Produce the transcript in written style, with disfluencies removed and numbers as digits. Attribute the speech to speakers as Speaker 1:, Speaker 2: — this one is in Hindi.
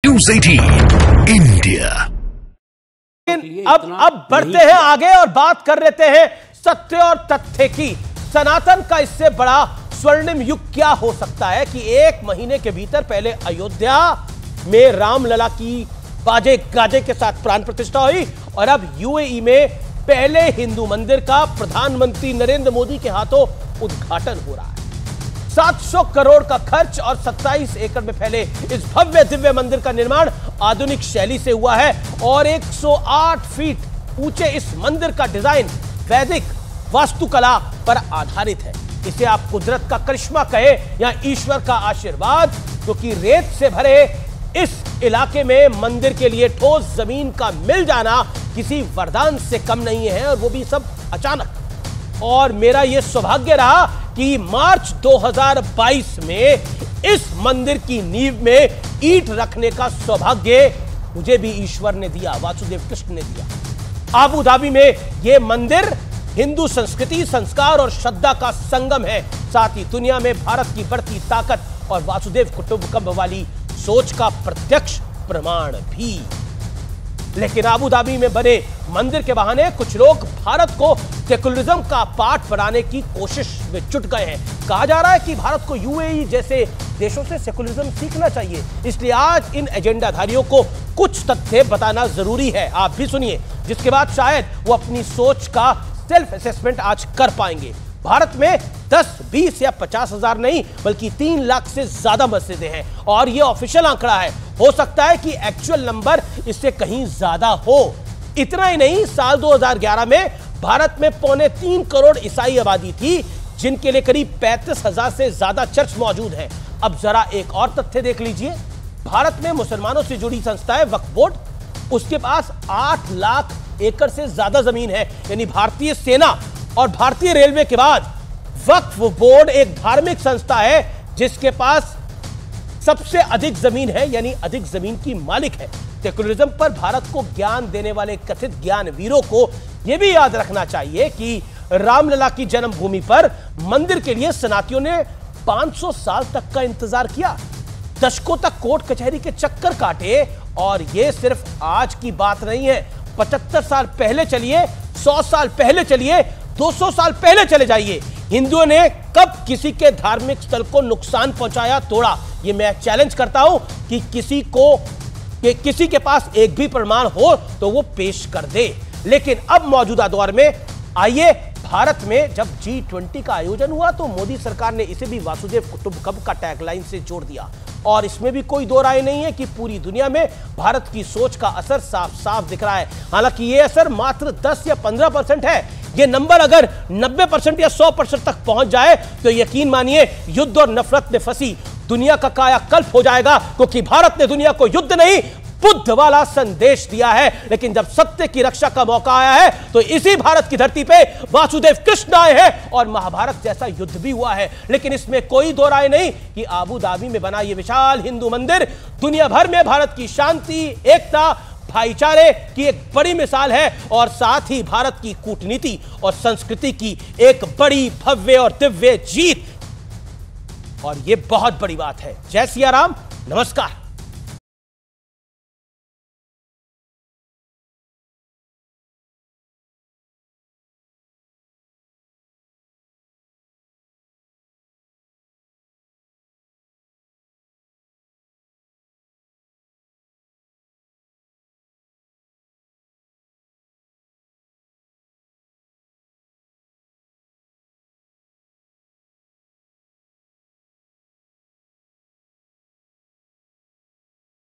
Speaker 1: News 18 India.
Speaker 2: अब बढ़ते हैं आगे और बात कर लेते हैं सत्य और तथ्य की। सनातन का इससे बड़ा स्वर्णिम युग क्या हो सकता है कि एक महीने के भीतर पहले अयोध्या में रामलला की बाजे गाजे के साथ प्राण प्रतिष्ठा हुई और अब यूएई में पहले हिंदू मंदिर का प्रधानमंत्री नरेंद्र मोदी के हाथों उद्घाटन हो रहा है। 700 करोड़ का खर्च और 27 एकड़ में फैले इस भव्य दिव्य मंदिर का निर्माण आधुनिक शैली से हुआ है और 108 फीट ऊंचे इस मंदिर का डिजाइन वैदिक वास्तुकला पर आधारित है। इसे आप कुदरत का करिश्मा कहे या ईश्वर का आशीर्वाद, क्योंकि रेत से भरे इस इलाके में मंदिर के लिए ठोस जमीन का मिल जाना किसी वरदान से कम नहीं है, और वो भी सब अचानक। और मेरा यह सौभाग्य रहा कि मार्च 2022 में इस मंदिर की नींव में ईंट रखने का सौभाग्य मुझे भी ईश्वर ने दिया, वासुदेव कृष्ण ने दिया। आबू धाबी में यह मंदिर हिंदू संस्कृति, संस्कार और श्रद्धा का संगम है, साथ ही दुनिया में भारत की बढ़ती ताकत और वासुदेव कुटुंबकम वाली सोच का प्रत्यक्ष प्रमाण भी। लेकिन आबू धाबी में बने मंदिर के बहाने कुछ लोग भारत को सेकुलरिज्म का पार्ट बनाने की कोशिश में जुट गए हैं। कहा जा रहा है कि भारत को यूएई जैसे देशों से सेकुलरिज्म सीखना चाहिए, इसलिए आज इन एजेंडाधारियों को कुछ तथ्य बताना जरूरी है। आप भी सुनिए, जिसके बाद शायद वो अपनी सोच का सेल्फ असेसमेंट आज कर पाएंगे। भारत में 10, 20 या 50 हजार नहीं बल्कि 3 लाख से ज्यादा मस्जिदें हैं और यह ऑफिशियल आंकड़ा है। हो सकता है कि एक्चुअल नंबर इससे कहीं ज्यादा हो। इतना ही नहीं, साल 2011 में भारत में 2.25 करोड़ ईसाई आबादी थी, जिनके लिए करीब 35 हजार से ज्यादा चर्च मौजूद हैं। अब जरा एक और तथ्य देख लीजिए। भारत में मुसलमानों से जुड़ी संस्था है वक्फ बोर्ड, उसके पास 8 लाख एकड़ से ज्यादा जमीन है। यानी भारतीय सेना और भारतीय रेलवे के बाद वक्फ बोर्ड एक धार्मिक संस्था है जिसके पास सबसे अधिक जमीन है, यानी अधिक जमीन की मालिक है। सेकुलरिज्म पर भारत को ज्ञान देने वाले कथित ज्ञान वीरों को यह भी याद रखना चाहिए कि रामलला की जन्मभूमि पर मंदिर के लिए सनातियों ने 500 साल तक का इंतजार किया, दशकों तक कोर्ट कचहरी के चक्कर काटे। और यह सिर्फ आज की बात नहीं है। 75 साल पहले चलिए, 100 साल पहले चलिए, 200 साल पहले चले जाइए, हिंदुओं ने कब किसी के धार्मिक स्थल को नुकसान पहुंचाया, तोड़ा? ये मैं चैलेंज करता हूं कि किसी के पास एक भी प्रमाण हो तो वो पेश कर दे। लेकिन अब मौजूदा दौर में आइए, भारत में जब G20 का आयोजन हुआ तो मोदी सरकार ने इसे भी वासुदेव कुटुंबकम का टैगलाइन से जोड़ दिया। और इसमें भी कोई दो राय नहीं है कि पूरी दुनिया में भारत की सोच का असर साफ साफ दिख रहा है। हालांकि यह असर मात्र 10 या 15% है। यह नंबर अगर 90% या 100% तक पहुंच जाए तो यकीन मानिए युद्ध और नफरत में फंसी दुनिया का कायाकल्प हो जाएगा, क्योंकि भारत ने दुनिया को युद्ध नहीं बुद्ध वाला संदेश दिया है। लेकिन जब सत्य की रक्षा का मौका आया है तो इसी भारत की धरती पे वासुदेव कृष्ण आए हैं और महाभारत जैसा युद्ध भी हुआ है। लेकिन इसमें कोई दो राय नहीं कि आबू धाबी में बना यह विशाल हिंदू मंदिर दुनिया भर में भारत की शांति, एकता, भाईचारे की एक बड़ी मिसाल है और साथ ही भारत की कूटनीति और संस्कृति की एक बड़ी भव्य और दिव्य जीत। और यह बहुत बड़ी बात है। जय सिया राम, नमस्कार।